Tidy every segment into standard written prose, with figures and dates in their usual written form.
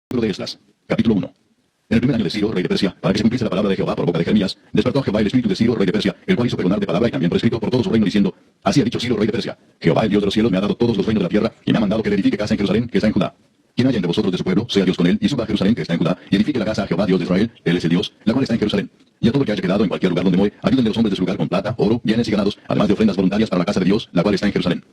Libro de Esdras, capítulo 1. En el primer año de Ciro, rey de Persia, para que se cumpliese la palabra de Jehová por boca de Jeremías, despertó a Jehová el espíritu de Ciro, rey de Persia, el cual hizo pregonar de palabra y también por escrito por todo su reino, diciendo: Así ha dicho Ciro, rey de Persia: Jehová, el Dios de los cielos, me ha dado todos los reinos de la tierra, y me ha mandado que le edifique casa en Jerusalén, que está en Judá. Quien haya entre vosotros de su pueblo, sea Dios con él, y suba a Jerusalén, que está en Judá, y edifique la casa a Jehová, Dios de Israel, él es el Dios, la cual está en Jerusalén. Y a todo el que haya quedado en cualquier lugar donde more, ayúdenle los hombres de su lugar con plata, oro, bienes y ganados, además de ofrendas voluntarias para la casa de Dios, la cual está en Jerusalén.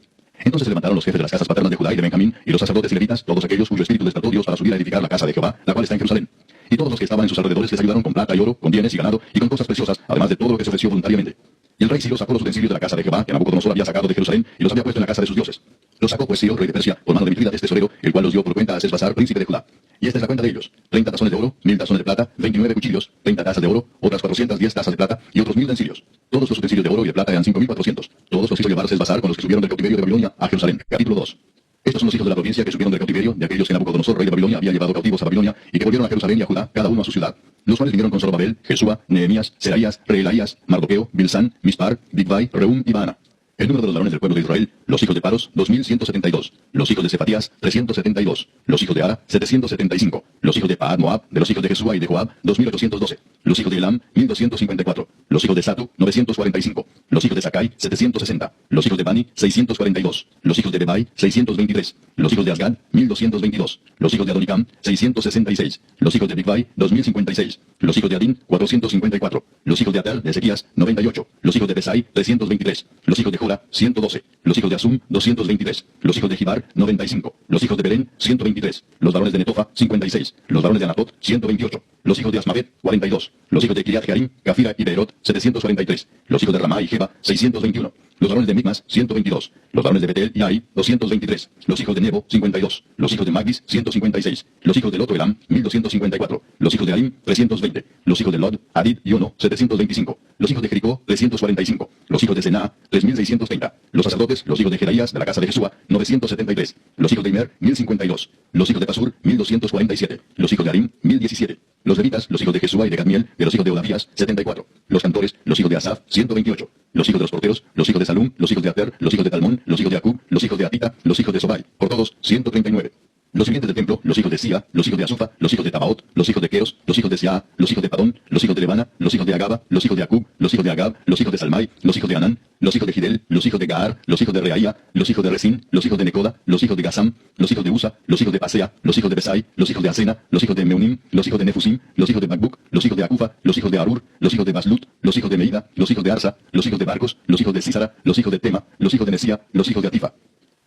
Entonces se levantaron los jefes de las casas paternas de Judá y de Benjamín, y los sacerdotes y levitas, todos aquellos cuyo espíritu despertó Dios para subir a edificar la casa de Jehová, la cual está en Jerusalén. Y todos los que estaban en sus alrededores les ayudaron con plata y oro, con bienes y ganado, y con cosas preciosas, además de todo lo que se ofreció voluntariamente. Y el rey Ciro sacó los utensilios de la casa de Jehová, que Nabucodonosor había sacado de Jerusalén, y los había puesto en la casa de sus dioses. Los sacó pues Ciro, rey de Persia, por mano de Mitrídates tesorero, el cual los dio por cuenta a Sesbazar, príncipe de Judá. Y esta es la cuenta de ellos: 30 tazones de oro, 1000 tazones de plata, 29 cuchillos, 30 tazas de oro, otras 410 tazas de plata, y otros 1000 utensilios. Todos los utensilios de oro y de plata eran 5400. Todos los hizo llevar Sesbazar con los que subieron del cautiverio de Babilonia a Jerusalén. Capítulo 2. Estos son los hijos de la provincia que subieron del cautiverio, de aquellos que Nabucodonosor, rey de Babilonia, había llevado cautivos a Babilonia, y que volvieron a Jerusalén y a Judá, cada uno a su ciudad. Los cuales vinieron con Zorobabel, Jesúa, Nehemías, Seraías, Reelaías, Mardoqueo, Bilsán, Mispar, Bigvai, Reum y Baana. El número de los varones del pueblo de Israel: los hijos de Paros, 2172. Los hijos de Cefatías, 372. Los hijos de Ara, 775. Los hijos de Paad Moab, de los hijos de Jesúa y de Joab, 2812. Los hijos de Elam, 1254. Los hijos de Satu, 945. Los hijos de Sakai, 760. Los hijos de Bani, 642. Los hijos de Bebai, 623. Los hijos de Asgad, 1222. Los hijos de Adonicam, 666. Los hijos de Bigvai, 2056. Los hijos de Adin, 454. Los hijos de Atel, de Ezequías, 98. Los hijos de Besai, 323. Los hijos de Jora, 112. Los hijos de Asum, 223. Los hijos de Gibar, 95. Los hijos de Belén, 123. Los varones de Netofa, 56. Los varones de Anatot, 128. Los hijos de Asmavet, 42. Los hijos de Kiriat Jearim, Cafira y Beerot, 743. Los hijos de Ramá y Jeba, 621. Los varones de Micmas, 122. Los varones de Betel y Ai, 223. Los hijos de Nebo, 52. Los hijos de Magdis, 156. Los hijos de Loto Elam, 1254. Los hijos de Arim, 320. Los hijos de Lod, Adid y Ono, 725. Los hijos de Jericó, 345. Los hijos de Sená, 3630. Los sacerdotes, los hijos de Jeraías, de la casa de Jesúa, 973. Los hijos de Imer, 1052. Los hijos de Pasur, 1247. Los hijos de Arim, 1017. Los levitas, los hijos de Jesúa y de Gadmiel, de los hijos de Odavías, 74. Los cantores, los hijos de Asaf, 128. Los hijos de los porteros, los hijos de Salum, los hijos de Ater, los hijos de Talmón, los hijos de Acub, los hijos de Atita, los hijos de Sobai. Por todos, 139. Los sirvientes del templo, los hijos de Sia, los hijos de Azufa, los hijos de Tabaot, los hijos de Queros, los hijos de Sia, los hijos de Padón, los hijos de Lebana, los hijos de Agaba, los hijos de Acub, los hijos de Agab, los hijos de Salmai, los hijos de Anán, los hijos de Gidel, los hijos de Gaar, los hijos de Reaía, los hijos de Resín, los hijos de Necoda, los hijos de Gasam, los hijos de Usa, los hijos de Pasea, los hijos de Besai, los hijos de Asena, los hijos de Meunim, los hijos de Nefusim, los hijos de Macbuc, los hijos de Acufa, los hijos de Arur, los hijos de Baslut, los hijos de Meida, los hijos de Arsa, los hijos de Barcos, los hijos de Sísara, los hijos de Tema, los hijos de Nesía, los hijos de Atifa.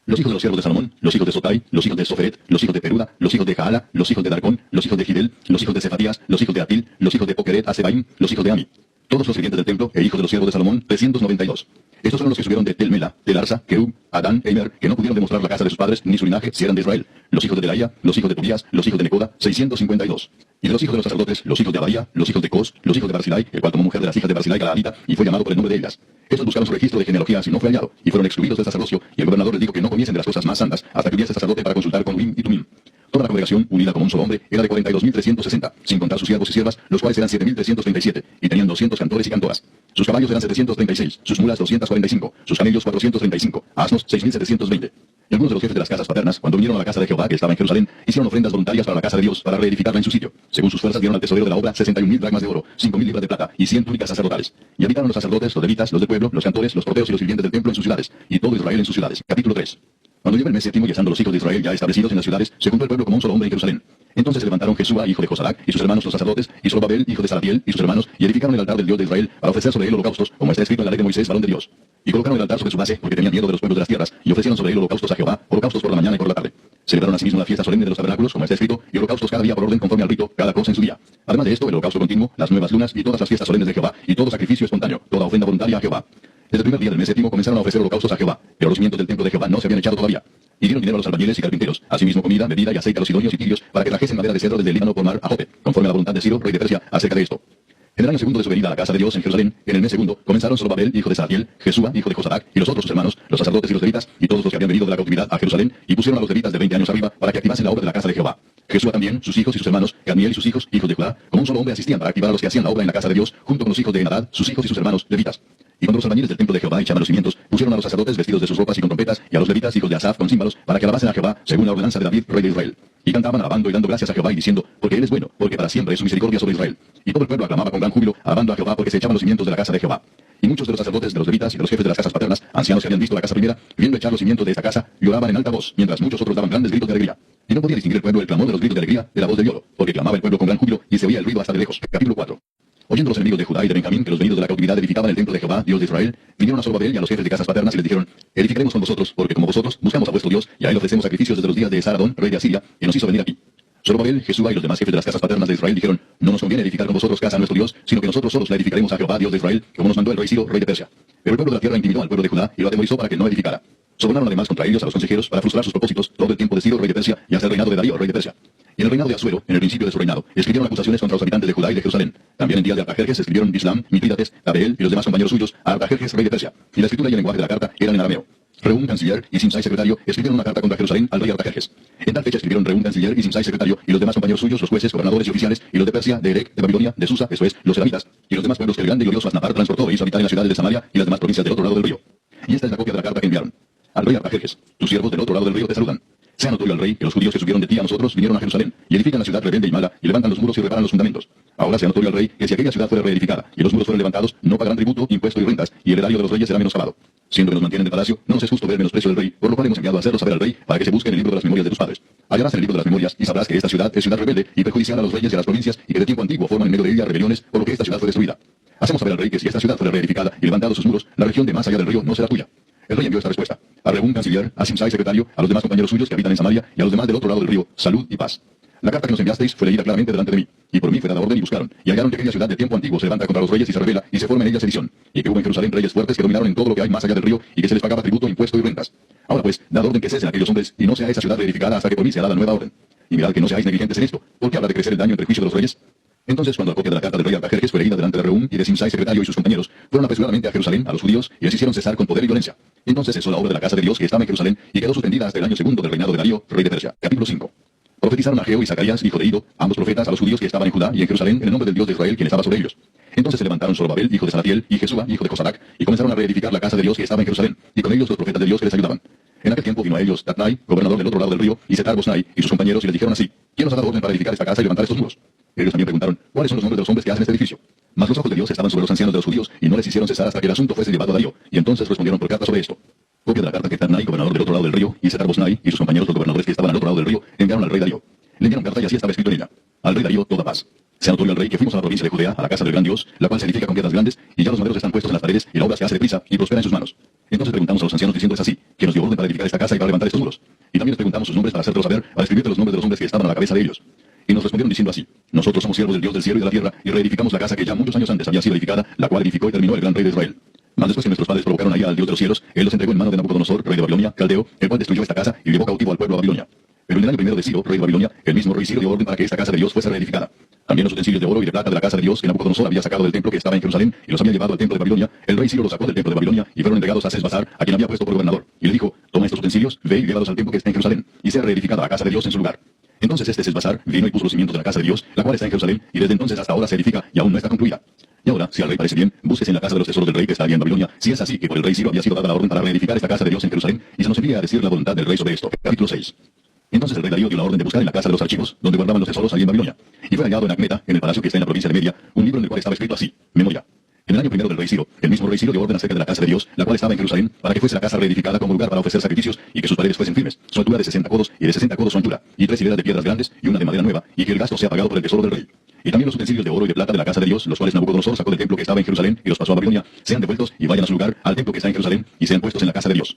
Los hijos de los siervos de Salomón, los hijos de Sotai, los hijos de Soferet, los hijos de Peruda, los hijos de Jaala, los hijos de Darcón, los hijos de Gidel, los hijos de Cefatías, los hijos de Atil, los hijos de Pokeret Asebaim, los hijos de Ami. Todos los sirvientes del templo e hijos de los siervos de Salomón, 392. Estos fueron los que subieron de Tel Mela, Tel Arsa, Kerub, Adán e Imer, que no pudieron demostrar la casa de sus padres ni su linaje si eran de Israel. Los hijos de Delaía, los hijos de Tobías, los hijos de Necoda, 652. Y de los hijos de los sacerdotes, los hijos de Abadía, los hijos de Cos, los hijos de Barzilai, el cual tomó mujer de las hijas de Barzilai Galaadita, y fue llamado por el nombre de ellas. Estos buscaron su registro de genealogías y no fue hallado, y fueron excluidos del sacerdocio, y el gobernador les dijo que no comiesen de las cosas más santas hasta que hubiese sacerdote para consultar con Urim y Tumim. Toda la congregación, unida como un solo hombre, era de 42.360, sin contar sus siervos y siervas, los cuales eran 7.337, y tenían 200 cantores y cantoras. Sus caballos eran 736, sus mulas 245, sus camellos 435, asnos 6.720. Y algunos de los jefes de las casas paternas, cuando vinieron a la casa de Jehová que estaba en Jerusalén, hicieron ofrendas voluntarias para la casa de Dios, para reedificarla en su sitio. Según sus fuerzas dieron al tesorero de la obra 61.000 dracmas de oro, 5.000 libras de plata y 100 túnicas sacerdotales. Y habitaron los sacerdotes, los levitas, los del pueblo, los cantores, los porteros y los sirvientes del templo en sus ciudades, y todo Israel en sus ciudades. Capítulo 3. Cuando llegó el mes séptimo y estando los hijos de Israel ya establecidos en las ciudades, se juntó el pueblo como un solo hombre en Jerusalén. Entonces se levantaron Jesúa, hijo de Josadac, y sus hermanos los sacerdotes, y Zorobabel, hijo de Salatiel, y sus hermanos, y edificaron el altar del Dios de Israel, para ofrecer sobre él holocaustos, como está escrito en la ley de Moisés, varón de Dios. Y colocaron el altar sobre su base, porque tenían miedo de los pueblos de las tierras, y ofrecieron sobre él holocaustos a Jehová, holocaustos por la mañana y por la tarde. Celebraron asimismo la fiesta solemne de los tabernáculos, como está escrito, y holocaustos cada día por orden conforme al rito, cada cosa en su día. Además de esto, el holocausto continuo, las nuevas lunas, y todas las fiestas solemnes de Jehová, y todo sacrificio espontáneo, toda ofrenda voluntaria a Jehová. Desde el primer día del mes séptimo comenzaron a ofrecer holocaustos a Jehová, pero los cimientos del templo de Jehová no se habían echado todavía. Y dieron dinero a los albañiles y carpinteros, asimismo comida, bebida y aceite a los sidonios y tirios, para que trajesen madera de cedro desde el Líbano por mar a Jope, conforme a la voluntad de Ciro, rey de Persia, acerca de esto. En el año segundo de su venida a la casa de Dios en Jerusalén, en el mes segundo, comenzaron Zorobabel, hijo de Salatiel, Jesúa, hijo de Josadac, y los otros sus hermanos, los sacerdotes y los levitas, y todos los que habían venido de la cautividad a Jerusalén, y pusieron a los levitas de 20 años arriba para que activasen la obra de la casa de Jehová. Jesúa también, sus hijos y sus hermanos, Gadmiel y sus hijos, hijos de Judá, como un solo hombre asistían para activar a los que hacían la obra en la casa de Dios, junto con los hijos de Enadad, sus hijos y sus hermanos, levitas. Y cuando los albañiles del templo de Jehová echaban los cimientos, pusieron a los sacerdotes vestidos de sus ropas y con trompetas, y a los levitas hijos de Asaf con címbalos, para que alabasen a Jehová, según la ordenanza de David, rey de Israel. Y cantaban alabando y dando gracias a Jehová y diciendo, porque él es bueno, porque para siempre es su misericordia sobre Israel. Y todo el pueblo aclamaba con gran júbilo, alabando a Jehová, porque se echaban los cimientos de la casa de Jehová. Y muchos de los sacerdotes, de los levitas y de los jefes de las casas paternas, ancianos que habían visto la casa primera, viendo echar los cimientos de esta casa, lloraban en alta voz, mientras muchos otros daban grandes gritos de alegría. Y no podía distinguir el pueblo el clamor de los gritos de alegría de la voz del lloro, porque clamaba el pueblo con gran júbilo y se oía el ruido hasta de lejos. Capítulo 4. Oyendo los enemigos de Judá y de Benjamín que los venidos de la cautividad edificaban el templo de Jehová, Dios de Israel, vinieron a Zorobabel y a los jefes de casas paternas y les dijeron, edificaremos con vosotros, porque como vosotros buscamos a vuestro Dios, y a él ofrecemos sacrificios desde los días de Esaradón, rey de Asiria, que nos hizo venir aquí. Zorobabel, Jesúa y los demás jefes de las casas paternas de Israel dijeron, no nos conviene edificar con vosotros casa a nuestro Dios, sino que nosotros solos la edificaremos a Jehová, Dios de Israel, como nos mandó el rey Ciro, rey de Persia. Pero el pueblo de la tierra intimidó al pueblo de Judá y lo atemorizó para que no edificara. Sobornaron además contra ellos a los consejeros para frustrar sus propósitos todo el tiempo de Ciro, rey de Persia, y hasta el reinado de Darío, rey de Persia. Y en el reinado de Asuero, en el principio de su reinado, escribieron acusaciones contra los habitantes de Judá y de Jerusalén. También en días de Artajerjes escribieron Bislam, Mitrídates, Tabeel y los demás compañeros suyos a Artajerjes, rey de Persia. Y la escritura y el lenguaje de la carta eran en arameo. Reún, canciller, y Simsai, secretario, escribieron una carta contra Jerusalén al rey Artajerjes. En tal fecha escribieron Reún, canciller, y Simsai, secretario, y los demás compañeros suyos, los jueces, gobernadores y oficiales, y los de Persia, de Erec, de Babilonia, de Susa, eso es, los elamitas, y los demás pueblos que el grande y glorioso Asnapar transportó e hizo habitar en las ciudades de Samaria y las demás provincias del otro lado del río. Y esta es la copia de la carta que enviaron. Al rey Artajerjes, tus siervos del otro lado del río te saludan. Sea notorio al rey que los judíos que subieron de ti a nosotros vinieron a Jerusalén, y edifican la ciudad rebelde y mala, y levantan los muros y reparan los fundamentos. Ahora sea notorio al rey que si aquella ciudad fuera reedificada, y los muros fueran levantados, no pagarán tributo, impuesto y rentas, y el erario de los reyes será menoscabado. Siendo que nos mantienen de palacio, no nos es justo ver menosprecio del rey, por lo cual hemos enviado a hacerlo saber al rey, para que se busque en el libro de las memorias de tus padres. Hallarás en el libro de las memorias, y sabrás que esta ciudad es ciudad rebelde, y perjudicial a los reyes y a las provincias, y que de tiempo antiguo forman en medio de ella rebeliones, por lo que esta ciudad fue destruida. Hacemos saber al rey que si esta ciudad fuera reedificada, y levantados sus muros, la región de más allá del río no será tuya. El rey envió esta respuesta a Reún, canciller, a Simsai, secretario, a los demás compañeros suyos que habitan en Samaria, y a los demás del otro lado del río, salud y paz. La carta que nos enviasteis fue leída claramente delante de mí, y por mí fue dada orden y buscaron, y hallaron que aquella ciudad de tiempo antiguo se levanta contra los reyes y se revela, y se forma en ella sedición, y que hubo en Jerusalén reyes fuertes que dominaron en todo lo que hay más allá del río, y que se les pagaba tributo, impuesto y rentas. Ahora pues, dad orden que cesen aquellos hombres, y no sea esa ciudad reedificada hasta que por mí sea dada nueva orden. Y mirad que no seáis negligentes en esto, porque habla de crecer el daño entre juicio de los reyes. Entonces, cuando la copia de la carta del rey Artajerjes fue leída delante de Reún y de Simsai, secretario, y sus compañeros, fueron apresuradamente a Jerusalén, a los judíos, y les hicieron cesar con poder y violencia. Entonces cesó la obra de la casa de Dios que estaba en Jerusalén, y quedó suspendida hasta el año segundo del reinado de Darío, rey de Persia. Capítulo 5. Profetizaron Ageo y Zacarías, hijo de Ido, ambos profetas, a los judíos que estaban en Judá y en Jerusalén, en el nombre del Dios de Israel, quien estaba sobre ellos. Entonces se levantaron Zorobabel, hijo de Salatiel, y Jesúa, hijo de Josadac, y comenzaron a reedificar la casa de Dios que estaba en Jerusalén, y con ellos los profetas de Dios que les ayudaban. En aquel tiempo vino a ellos Tatnai, gobernador del otro lado del río, y Setar-Bosnai, y sus compañeros, y les dijeron así: ¿Quién nos ha dado orden para edificar esta casa y levantar estos muros? Ellos también preguntaron: ¿Cuáles son los nombres de los hombres que hacen este edificio? Mas los ojos de Dios estaban sobre los ancianos de los judíos, y no les hicieron cesar hasta que el asunto fuese llevado a Darío, y entonces respondieron por carta sobre esto. Copia de la carta que Tatnai, gobernador del otro lado del río, y Setar-Bosnai, y sus compañeros los gobernadores que estaban al otro lado del río, enviaron al rey Darío. Le enviaron carta y así estaba escrito en ella: al rey Darío toda paz. Sea notorio al rey que fuimos a la provincia de Judea, a la casa del gran Dios, la cual se edifica con piedras grandes, y ya los maderos están puestos en las paredes, y la obra se hace deprisa, y prospera en sus manos. Entonces preguntamos a los ancianos diciendo: ¿es así? ¿Que nos dio orden para edificar esta casa y para levantar estos muros? Y también les preguntamos sus nombres para hacértelos saber, para escribirte los nombres de los hombres que estaban a la cabeza de ellos. Y nos respondieron diciendo así: nosotros somos siervos del Dios del cielo y de la tierra, y reedificamos la casa que ya muchos años antes había sido edificada, la cual edificó y terminó el gran rey de Israel. Mas después que nuestros padres provocaron allá al Dios de los cielos, él los entregó en mano de Nabucodonosor, rey de Babilonia, caldeo, el cual destruyó esta casa y llevó cautivo al pueblo a Babilonia. Pero en el año primero de Ciro, rey de Babilonia, el mismo rey Ciro dio orden para que esta casa de Dios fuese reedificada. También los utensilios de oro y de plata de la casa de Dios que Nabucodonosor había sacado del templo que estaba en Jerusalén y los había llevado al templo de Babilonia, el rey Ciro los sacó del templo de Babilonia y fueron entregados a Sesbazar, a quien había puesto por gobernador. Y le dijo: toma estos utensilios, ve y llévalos al templo que está en Jerusalén, y sea reedificada la casa de Dios en su lugar. Entonces este Sesbazar vino y puso los cimientos de la casa de Dios, la cual está en Jerusalén, y desde entonces hasta ahora se edifica y aún no está concluida. Y ahora, si al rey parece bien, búsquese en la casa de los tesoros del rey que está allí en Babilonia, si es así que por el rey Ciro había sido dada la orden para reedificar esta casa de Dios en Jerusalén, y se nos envía a decir la voluntad del rey sobre esto. Capítulo 6. Entonces el rey Darío dio la orden de buscar en la casa de los archivos, donde guardaban los tesoros allí en Babilonia. Y fue hallado en Acmeta, en el palacio que está en la provincia de Media, un libro en el cual estaba escrito así: Memoria. En el año primero del rey Ciro, el mismo rey Ciro dio orden acerca de la casa de Dios, la cual estaba en Jerusalén, para que fuese la casa reedificada como lugar para ofrecer sacrificios, y que sus paredes fuesen firmes, su altura de 60 codos, y de 60 codos su anchura, y 3 hileras de piedras grandes, y una de madera nueva, y que el gasto sea pagado por el tesoro del rey. Y también los utensilios de oro y de plata de la casa de Dios, los cuales Nabucodonosor sacó del templo que estaba en Jerusalén, y los pasó a Babilonia, sean devueltos y vayan a su lugar, al templo que está en Jerusalén, y sean puestos en la casa de Dios.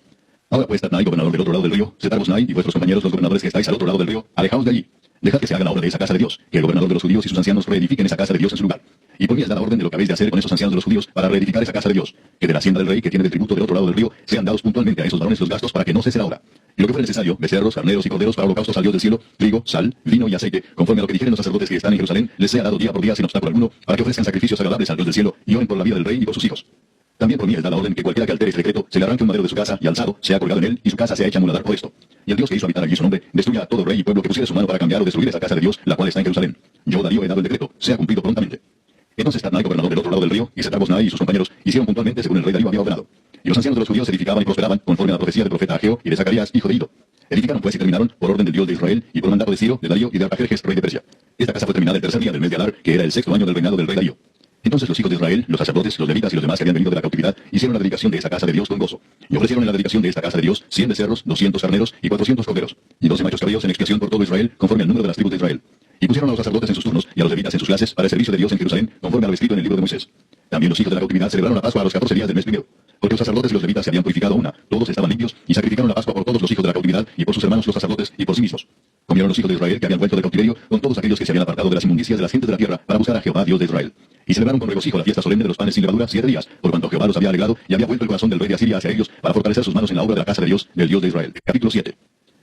Ahora pues, Tatnai, gobernador del otro lado del río, Setar-Bosnai y vuestros compañeros los gobernadores que estáis al otro lado del río, alejaos de allí. Dejad que se haga la obra de esa casa de Dios, que el gobernador de los judíos y sus ancianos reedifiquen esa casa de Dios en su lugar. Y por mí es dada orden de lo que habéis de hacer con esos ancianos de los judíos para reedificar esa casa de Dios, que de la hacienda del rey que tiene de tributo del otro lado del río sean dados puntualmente a esos varones los gastos para que no cese la obra. Y lo que fuera necesario, becerros, carneros y corderos para holocaustos al Dios del cielo, trigo, sal, vino y aceite, conforme a lo que dijeren los sacerdotes que están en Jerusalén, les sea dado día por día sin obstáculo alguno, para que ofrezcan sacrificios agradables al Dios del cielo y oren por la vida del rey y por sus hijos. También por mí es dada orden que cualquiera que altere este decreto se le arranque un madero de su casa y alzado sea colgado en él y su casa sea hecha muladar por esto. Y el Dios que hizo habitar allí su nombre destruya a todo rey y pueblo que pusiere su mano para cambiar o destruir esa casa de Dios, la cual está en Jerusalén. Yo, Darío, he dado el decreto, sea cumplido prontamente. Entonces Tatnai, gobernador del otro lado del río, y Setar-Boznai y sus compañeros hicieron puntualmente según el rey Darío había ordenado. Y los ancianos de los judíos edificaban y prosperaban conforme a la profecía del profeta Ageo y de Zacarías, hijo de Ido. Edificaron pues y terminaron por orden del Dios de Israel y por mandato de Ciro, de Darío y de Artajerjes, rey de Persia. Esta casa fue terminada el tercer día del mes de Adar, que era el sexto año del reinado del rey Darío. Entonces los hijos de Israel, los sacerdotes, los levitas y los demás que habían venido de la cautividad, hicieron la dedicación de esta casa de Dios con gozo. Y ofrecieron en la dedicación de esta casa de Dios 100 becerros, 200 carneros y 400 corderos, y 12 machos cabríos en expiación por todo Israel, conforme al número de las tribus de Israel. Y pusieron a los sacerdotes en sus turnos y a los levitas en sus clases para el servicio de Dios en Jerusalén, conforme a lo escrito en el libro de Moisés. También los hijos de la cautividad celebraron la Pascua a los 14 días del mes primero. Porque los sacerdotes y los levitas se habían purificado una, todos estaban limpios, y sacrificaron la Pascua por todos los hijos de la cautividad, y por sus hermanos los sacerdotes, y por sí mismos. Comieron los hijos de Israel que habían vuelto del cautiverio, con todos aquellos que se habían apartado de las inmundicias de las gentes de la tierra, para buscar a Jehová, Dios de Israel. Y celebraron con regocijo la fiesta solemne de los panes sin levadura 7 días, por cuanto Jehová los había alegrado, y había vuelto el corazón del rey de Asiria hacia ellos, para fortalecer sus manos en la obra de la casa de Dios, del Dios de Israel. Capítulo 7.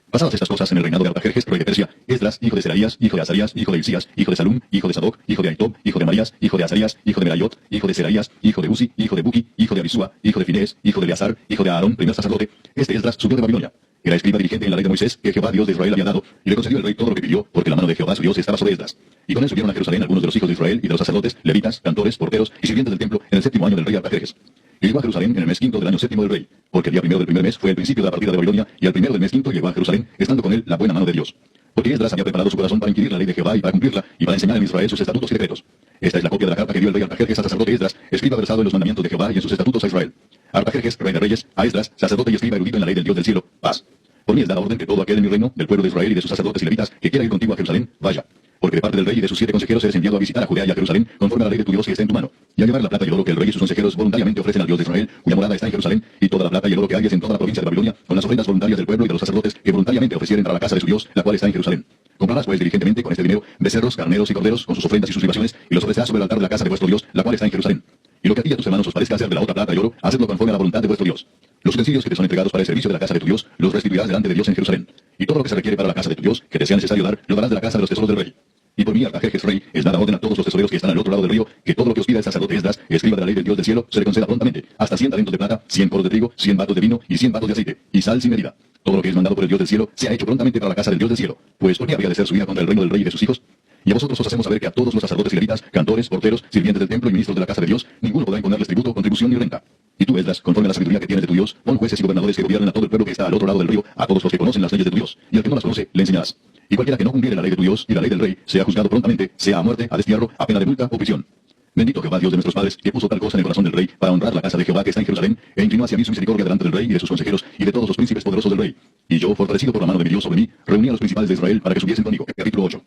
Pasadas estas cosas en el reinado de Artajerjes, rey de Persia, Esdras, hijo de Seraías, hijo de Azarías, hijo de Hilcías, hijo de Salum, hijo de Sadoc, hijo de Ahitob, hijo de Marías, hijo de Azarías, hijo de Merayot, hijo de Seraías, hijo de Uzi, hijo de Buki, hijo de Abisúa, hijo de Finés, hijo de Eleazar, hijo de Aarón, primer sacerdote. Este Esdras subió de Babilonia. Era escriba dirigente en la ley de Moisés que Jehová Dios de Israel había dado, y le concedió el rey todo lo que pidió, porque la mano de Jehová su Dios estaba sobre Esdras. Y con él subieron a Jerusalén algunos de los hijos de Israel y de los sacerdotes, levitas, cantores, porteros y sirvientes del templo en el séptimo año del rey Artajerjes. Y llegó a Jerusalén en el mes quinto del año séptimo del rey, porque el día primero del primer mes fue el principio de la partida de Babilonia, y al primero del mes quinto llegó a Jerusalén, estando con él la buena mano de Dios. Porque Esdras había preparado su corazón para inquirir la ley de Jehová y para cumplirla, y para enseñar en Israel sus estatutos y decretos. Esta es la copia de la carta que dio el rey Artajerjes al sacerdote Esdras, escriba versado en los mandamientos de Jehová y en sus estatutos a Israel. Artajerjes, rey de reyes, a Esdras, sacerdote y escriba erudito en la ley del Dios del cielo, paz. Por mí es dada orden que todo aquel en mi reino, del pueblo de Israel y de sus sacerdotes y levitas, que quiera ir contigo a Jerusalén, vaya. Porque de parte del rey y de sus 7 consejeros eres enviado a visitar a Judea y a Jerusalén, conforme a la ley de tu Dios que está en tu mano, y a llevar la plata y el oro que el rey y sus consejeros voluntariamente ofrecen al Dios de Israel, cuya morada está en Jerusalén, y toda la plata y el oro que hayes en toda la provincia de Babilonia, con las ofrendas voluntarias del pueblo y de los sacerdotes que voluntariamente ofrecieren para la casa de su Dios, la cual está en Jerusalén. Comprarás pues diligentemente con este dinero becerros, carneros y corderos, con sus ofrendas y sus libaciones, y los ofrecerás sobre el altar de la casa de vuestro Dios, la cual está en Jerusalén. Y lo que a ti y a tus hermanos os parezca hacer de la otra plata y oro, hacedlo conforme a la voluntad de vuestro Dios. Los utensilios que te son entregados para el servicio de la casa de tu Dios, los restituirás delante de Dios en Jerusalén. Y todo lo que se requiere para la casa de tu Dios, que te sea necesario dar, lo darás de la casa de los tesoros del rey. Y por mí, Artajerjes rey, es dada orden a todos los tesoreros que están al otro lado del río, que todo lo que os pida el sacerdote Esdras, escriba de la ley del Dios del cielo, se le conceda prontamente, hasta 100 talentos de plata, 100 coros de trigo, 100 batos de vino y 100 batos de aceite, y sal sin medida. Todo lo que es mandado por el Dios del cielo, sea hecho prontamente para la casa del Dios del cielo, pues ¿por qué habría de ser subida contra el reino del rey y de sus hijos? Y a vosotros os hacemos saber que a todos los sacerdotes y levitas, cantores, porteros, sirvientes del templo y ministros de la casa de Dios, ninguno podrá imponerles tributo, contribución ni renta. Y tú, Esdras, conforme a la sabiduría que tienes de tu Dios, pon jueces y gobernadores que gobiernen a todo el pueblo que está al otro lado del río, a todos los que conocen las leyes de tu Dios, y al que no las conoce, le enseñarás. Y cualquiera que no cumpliere la ley de tu Dios y la ley del rey, sea juzgado prontamente, sea a muerte, a destierro, a pena de multa o prisión. Bendito Jehová, Dios de nuestros padres, que puso tal cosa en el corazón del rey, para honrar la casa de Jehová que está en Jerusalén, e inclinó hacia mí su misericordia delante del rey y de sus consejeros, y de todos los príncipes poderosos del rey. Y yo, fortalecido por la mano de mi Dios sobre mí, reuní a los principales de Israel para que subiesen conmigo. Capítulo 8.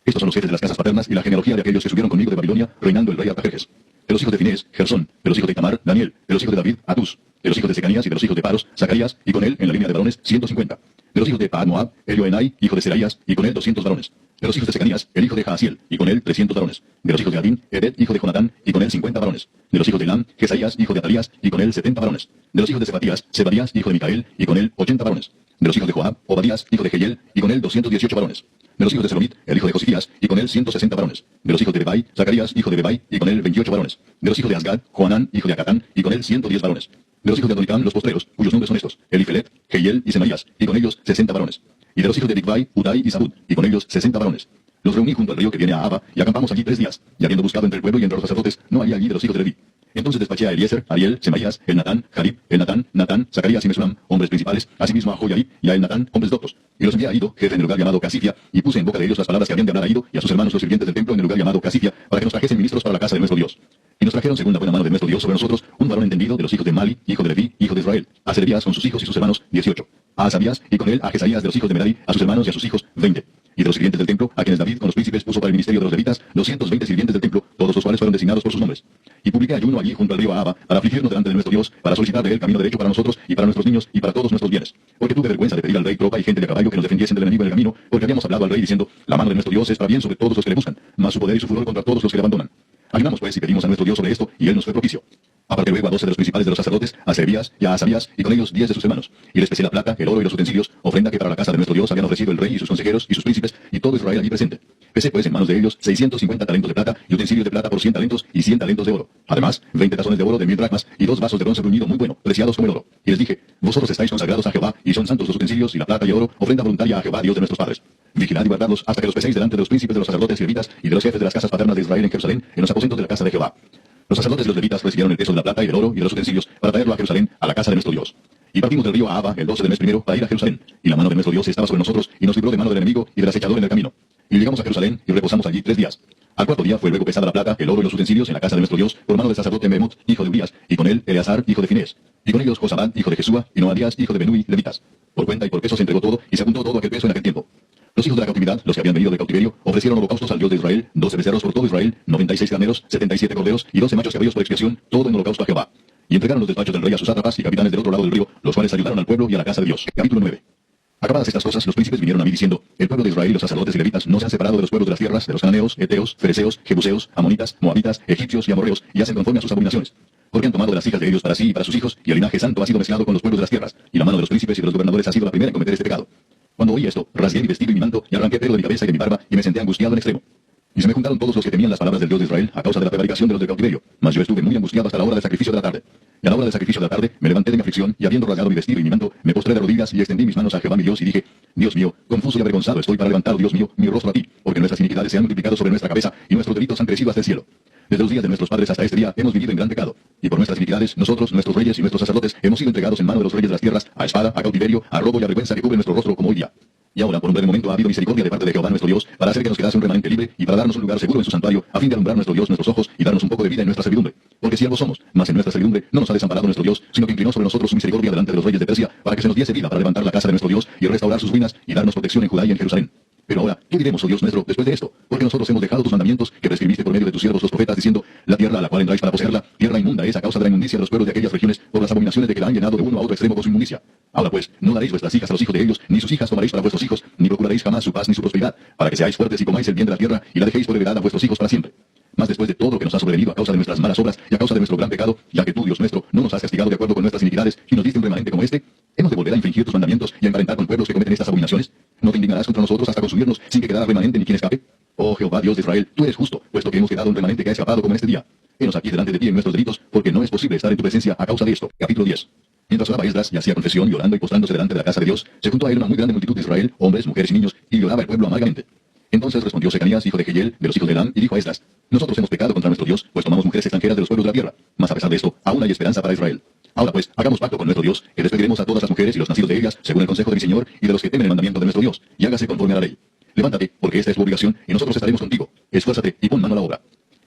Estos son los jefes de las casas paternas y la genealogía de aquellos que subieron conmigo de Babilonia, reinando el rey Artajerjes. De los hijos de Finés, Gersón; de los hijos de Itamar, Daniel; de los hijos de David, Atus; de los hijos de Secanías y de los hijos de Paros, Zacarías, y con él, en la línea de varones, 150. De los hijos de Paad-Moab, Elioenai, hijo de Seraías, y con él 200 varones. De los hijos de Secanías, el hijo de Jaasiel, y con él 300 varones. De los hijos de Adín, Eded, hijo de Jonatán, y con él 50 varones. De los hijos de Elam, Jesaías, hijo de Atalías, y con él 70 varones. De los hijos de Zebadías, hijo de Micael, y con él 80 varones. De los hijos de Joab, Obadías, hijo de Jehiel, y con él 218 varones. De los hijos de Selomit, el hijo de Josifías, y con él 160 varones. De los hijos de Bebai, Zacarías, hijo de Bebai, y con él 28 varones. De los hijos de Azgad, Joanán, hijo de Acatán, y con él 110 varones. De los hijos de Adonicam, los postreros, cuyos nombres son estos: Elifelet, Jehiel y Semaías, y con ellos 60 varones. Y de los hijos de Bigvai, Udai y Sabud, y con ellos 60 varones. Los reuní junto al río que viene a Abba, y acampamos allí 3 días, y habiendo buscado entre el pueblo y entre los sacerdotes, no había allí de los hijos de Leví. Entonces despaché a Eliezer, Ariel, Semaías, Elnatán, Jarib, Elnatán, Natán, Zacarías y Mesulam, hombres principales, asimismo a Joyarib y a Elnatán, hombres doctos. Y los envié a Ido, jefe en el lugar llamado Casifia, y puse en boca de ellos las palabras que habían de hablar a Ido y a sus hermanos los sirvientes del templo en el lugar llamado Casifia, para que nos trajesen ministros para la casa de nuestro Dios. Y nos trajeron, según la buena mano de nuestro Dios sobre nosotros, un varón entendido de los hijos de Mali, hijo de Leví, hijo de Israel, a Serebías con sus hijos y sus hermanos, 18. A Asabías, y con él a Jesaías de los hijos de Merari, a sus hermanos y a sus hijos, 20. Y de los sirvientes del templo, a quienes David con los príncipes puso para el ministerio de los levitas, 220 sirvientes del templo, todos los cuales fueron designados por sus nombres. Y publiqué ayuno allí junto al río Ahaba, para afligirnos delante de nuestro Dios, para solicitar de él camino derecho para nosotros y para nuestros niños y para todos nuestros bienes. Porque tuve vergüenza de pedir al rey tropa y gente de a caballo que nos defendiesen del enemigo en el camino, porque habíamos hablado al rey diciendo: la mano de nuestro Dios es para bien sobre todos los que le buscan, mas su poder y su furor contra todos los que le abandonan. Ayunamos pues y pedimos a nuestro Dios sobre esto, y él nos fue propicio. Aparté luego a 12 de los principales de los sacerdotes, a Serebías y a Asabías, y con ellos 10 de sus hermanos. Y les pesé la plata, el oro y los utensilios, ofrenda que para la casa de nuestro Dios habían ofrecido el rey y sus consejeros y sus príncipes, y todo Israel allí presente. Pesé pues en manos de ellos 650 talentos de plata, y utensilios de plata por 100 talentos, y 100 talentos de oro. Además, 20 tazones de oro de 1000 dracmas, y 2 vasos de bronce bruñido muy bueno, preciados como el oro. Y les dije, vosotros estáis consagrados a Jehová, y son santos los utensilios, y la plata y el oro, ofrenda voluntaria a Jehová, Dios de nuestros padres. Vigilad y guardadlos hasta que los peséis delante de los príncipes de los sacerdotes y levitas, y de los jefes de las casas paternas de Israel en Jerusalén, en los aposentos de la casa de Jehová. Los sacerdotes y los levitas recibieron el peso de la plata y del oro y de los utensilios para traerlo a Jerusalén, a la casa de nuestro Dios. Y partimos del río Ahava el 12 del mes primero para ir a Jerusalén. Y la mano de nuestro Dios estaba sobre nosotros y nos libró de mano del enemigo y del acechador en el camino. Y llegamos a Jerusalén y reposamos allí 3 días. Al cuarto día fue luego pesada la plata, el oro y los utensilios en la casa de nuestro Dios por mano del sacerdote Mehemot, hijo de Urías, y con él Eleazar, hijo de Finés. Y con ellos Josabad, hijo de Jesúa, y Noadías, hijo de Benui, levitas. Por cuenta y por peso se entregó todo y se apuntó todo aquel peso en aquel tiempo. Los hijos de la cautividad, los que habían venido del cautiverio, ofrecieron holocaustos al Dios de Israel, 12 becerros por todo Israel, 96 carneros, 77 corderos y 12 machos cabríos por expiación, todo en holocausto a Jehová. Y entregaron los despachos del rey a sus sátrapas y capitanes del otro lado del río, los cuales ayudaron al pueblo y a la casa de Dios. Capítulo 9. Acabadas estas cosas, los príncipes vinieron a mí diciendo, el pueblo de Israel y los sacerdotes y levitas no se han separado de los pueblos de las tierras, de los cananeos, heteos, fereceos, jebuseos, amonitas, moabitas, egipcios y amorreos, y hacen conforme a sus abominaciones. Porque han tomado de las hijas de ellos para sí y para sus hijos, y el linaje santo ha sido mezclado con los pueblos de las tierras, y la mano de los príncipes y de los gobernadores ha sido la primera en cometer este pecado. Cuando oí esto, rasgué mi vestido y mi manto, y arranqué pelo de mi cabeza y de mi barba, y me senté angustiado en extremo. Y se me juntaron todos los que temían las palabras del Dios de Israel a causa de la prevaricación de los del cautiverio, mas yo estuve muy angustiado hasta la hora del sacrificio de la tarde. Y a la hora del sacrificio de la tarde me levanté de mi aflicción, y habiendo rasgado mi vestido y mi manto, me postré de rodillas y extendí mis manos a Jehová mi Dios, y dije, Dios mío, confuso y avergonzado estoy para levantar, Dios mío, mi rostro a ti, porque nuestras iniquidades se han multiplicado sobre nuestra cabeza, y nuestros delitos han crecido hasta el cielo. Desde los días de nuestros padres hasta este día hemos vivido en gran pecado, y por nuestras iniquidades nosotros, nuestros reyes y nuestros sacerdotes, hemos sido entregados en mano de los reyes de las tierras, a espada, a cautiverio, a robo y a vergüenza que cubre nuestro rostro como hoy día. Y ahora, por un breve momento, ha habido misericordia de parte de Jehová nuestro Dios, para hacer que nos quedase un remanente libre, y para darnos un lugar seguro en su santuario, a fin de alumbrar nuestro Dios nuestros ojos, y darnos un poco de vida en nuestra servidumbre. Porque siervos somos, mas en nuestra servidumbre no nos ha desamparado nuestro Dios, sino que inclinó sobre nosotros su misericordia delante de los reyes de Persia, para que se nos diese vida para levantar la casa de nuestro Dios, y restaurar sus ruinas, y darnos protección en Judá y en Jerusalén. Pero ahora, ¿qué diremos, oh Dios nuestro, después de esto? Porque nosotros hemos dejado tus mandamientos, que prescribiste por medio de tus siervos los profetas, diciendo, la tierra a la cual entráis para poseerla, tierra inmunda es a causa de la inmundicia de los pueblos de aquellas regiones, por las abominaciones de que la han llenado de uno a otro extremo con su inmundicia. Ahora pues, no daréis vuestras hijas a los hijos de ellos, ni sus hijas tomaréis para vuestros hijos, ni procuraréis jamás su paz ni su prosperidad, para que seáis fuertes y comáis el bien de la tierra, y la dejéis por heredad a vuestros hijos para siempre. Mas después de todo lo que nos ha sobrevenido a causa de nuestras malas obras y a causa de nuestro gran pecado, ya que tú, Dios nuestro, no nos has castigado de acuerdo con nuestras iniquidades y nos diste un remanente como este, ¿hemos de volver a infringir tus mandamientos y a emparentar con pueblos que cometen estas abominaciones? ¿No te indignarás contra nosotros hasta consumirnos sin que quedara remanente ni quien escape? Oh Jehová, Dios de Israel, tú eres justo, puesto que hemos quedado un remanente que ha escapado como en este día. Henos aquí delante de ti en nuestros delitos, porque no es posible estar en tu presencia a causa de esto. Capítulo 10. Mientras oraba Esdras y hacía confesión, llorando y postrándose delante de la casa de Dios, se juntó a él una muy grande multitud de Israel, hombres, mujeres y niños, y lloraba el pueblo amargamente. Entonces respondió Secanías, hijo de Jehiel, de los hijos de Elam, y dijo a Esdras, nosotros hemos pecado contra nuestro Dios, pues tomamos mujeres extranjeras de los pueblos de la tierra. Mas a pesar de esto, aún hay esperanza para Israel. Ahora pues, hagamos pacto con nuestro Dios, que despediremos a todas las mujeres y los nacidos de ellas, según el consejo de mi Señor, y de los que temen el mandamiento de nuestro Dios, y hágase conforme a la ley. Levántate, porque esta es tu obligación, y nosotros estaremos contigo. Esfuérzate, y pon mano a la obra.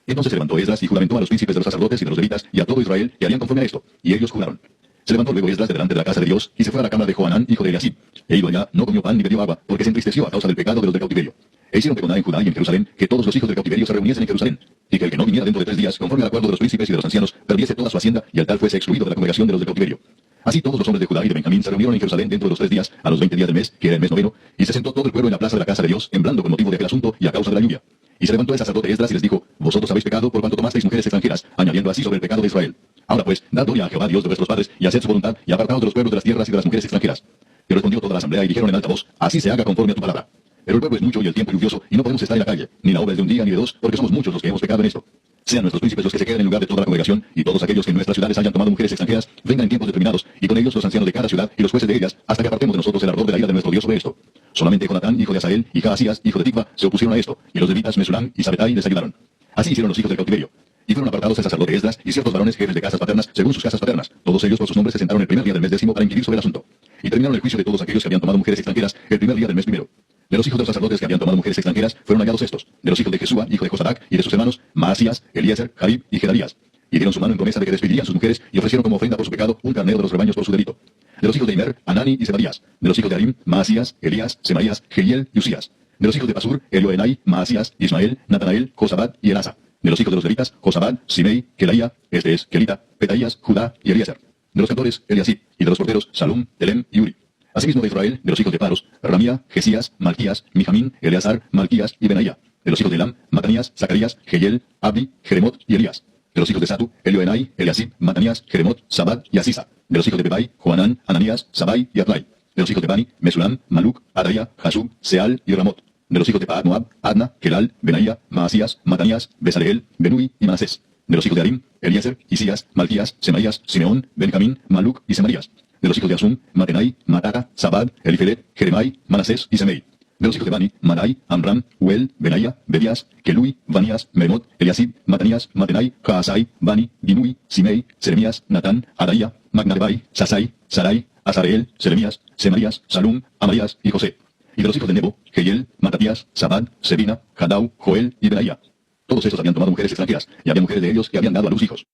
Entonces se levantó Esdras y juramentó a los príncipes de los sacerdotes y de los levitas, y a todo Israel, que harían conforme a esto, y ellos juraron. Se levantó luego Esdras de delante de la casa de Dios, y se fue a la cámara de Johanán, hijo de Eliasib. E ido allá, no comió pan ni bebió agua, porque se entristeció a causa del pecado de los del cautiverio. E hicieron pregonar en Judá y en Jerusalén que todos los hijos del cautiverio se reuniesen en Jerusalén, y que el que no viniera dentro de 3 días, conforme al acuerdo de los príncipes y de los ancianos, perdiese toda su hacienda, y al tal fuese excluido de la congregación de los del cautiverio. Así todos los hombres de Judá y de Benjamín se reunieron en Jerusalén dentro de los 3 días, a los 20 días del mes, que era el mes noveno, y se sentó todo el pueblo en la plaza de la casa de Dios, temblando con motivo de aquel asunto y a causa de la lluvia. Y se levantó el sacerdote Esdras y les dijo, vosotros habéis pecado por cuanto tomasteis mujeres extranjeras, añadiendo así sobre el pecado de Israel. Ahora pues, dad gloria a Jehová Dios de vuestros padres, y haced su voluntad, y apartaos de los pueblos de las tierras y de las mujeres extranjeras. Y respondió toda la asamblea y dijeron en alta voz, así se haga conforme a tu palabra. Pero el pueblo es mucho y el tiempo lluvioso, y no podemos estar en la calle, ni la obra es de un día ni de 2, porque somos muchos los que hemos pecado en esto. Sean nuestros príncipes los que se queden en lugar de toda la congregación, y todos aquellos que en nuestras ciudades hayan tomado mujeres extranjeras, vengan en tiempos determinados, y con ellos los ancianos de cada ciudad y los jueces de ellas, hasta que apartemos de nosotros el ardor de la ira de nuestro Dios sobre esto. Solamente Jonatán, hijo de Asael, y Jaasías, hijo de Tikva, se opusieron a esto, y los levitas Mesulam y Sabetai les ayudaron. Así hicieron los hijos del cautiverio. Y fueron apartados el sacerdote Esdras y ciertos varones jefes de casas paternas, según sus casas paternas. Todos ellos por sus nombres se sentaron el primer día del mes 10 para inquirir sobre el asunto. Y terminaron el juicio de todos aquellos que habían tomado mujeres extranjeras el primer día del mes primero. De los hijos de los sacerdotes que habían tomado mujeres extranjeras fueron hallados estos. De los hijos de Jesúa, hijo de Josadac, y de sus hermanos, Maasías, Eliezer, Jarib y Gedarías. Y dieron su mano en promesa de que despedirían sus mujeres y ofrecieron como ofrenda por su pecado un carnero de los rebaños por su delito. De los hijos de Imer, Anani y Zebadías. De los hijos de Arim, Maasías, Elías, Semaías, Jehiel y Usías. De los hijos de Pasur, Elioenai, Maasías, Ismael, Natanael, Josabad y Elasa. De los hijos de los levitas, Josabad, Simei, Kelaía, este es Kelita, Petaías, Judá y Eliezer. De los cantores, Eliasib. Y de los porteros, Salum, Telem y Uri. Asimismo de Israel, de los hijos de Paros, Ramía, Jesías, Malquías, Mijamín, Eleazar, Malquías y Benaía. De los hijos de Elam, Matanías, Zacarías, Jehiel, Abdi, Jeremot y Elías. De los hijos de Satu, Elioenai, Eliasib, Matanías, Jeremot, Sabad y Asisa. De los hijos de Bebai, Joanán, Ananías, Sabai y Atlai. De los hijos de Bani, Mesulam, Maluc, Adaya, Jasub, Seal y Ramot. De los hijos de Paat Moab, Adna, Kelal, Benaía, Maasías, Matanías, Besaleel, Benui y Manasés. De los hijos de Arim, Eliezer, Isías, Malquías, Semaías, Simeón, Benjamín, Maluc y Semarías. De los hijos de Asum, Matenai, Matata, Sabad, Elifelet, Jeremai, Manasés y Semei. De los hijos de Bani, Madai, Amram, Uel, Benaía, Bedías, Kelui, Vanías, Meremot, Eliasib, Matanías, Matenai, Jaasai, Bani, Binui, Simei, Seremías, Natán, Adaía, Magnadebai, Sasai, Sarai, Azareel, Seremías, Semarías, Salum, Amarías y José. Y de los hijos de Nebo, Jehiel, Matatías, Sabad, Sebina, Hadau, Joel y Benaía. Todos estos habían tomado mujeres extranjeras, y había mujeres de ellos que habían dado a luz hijos.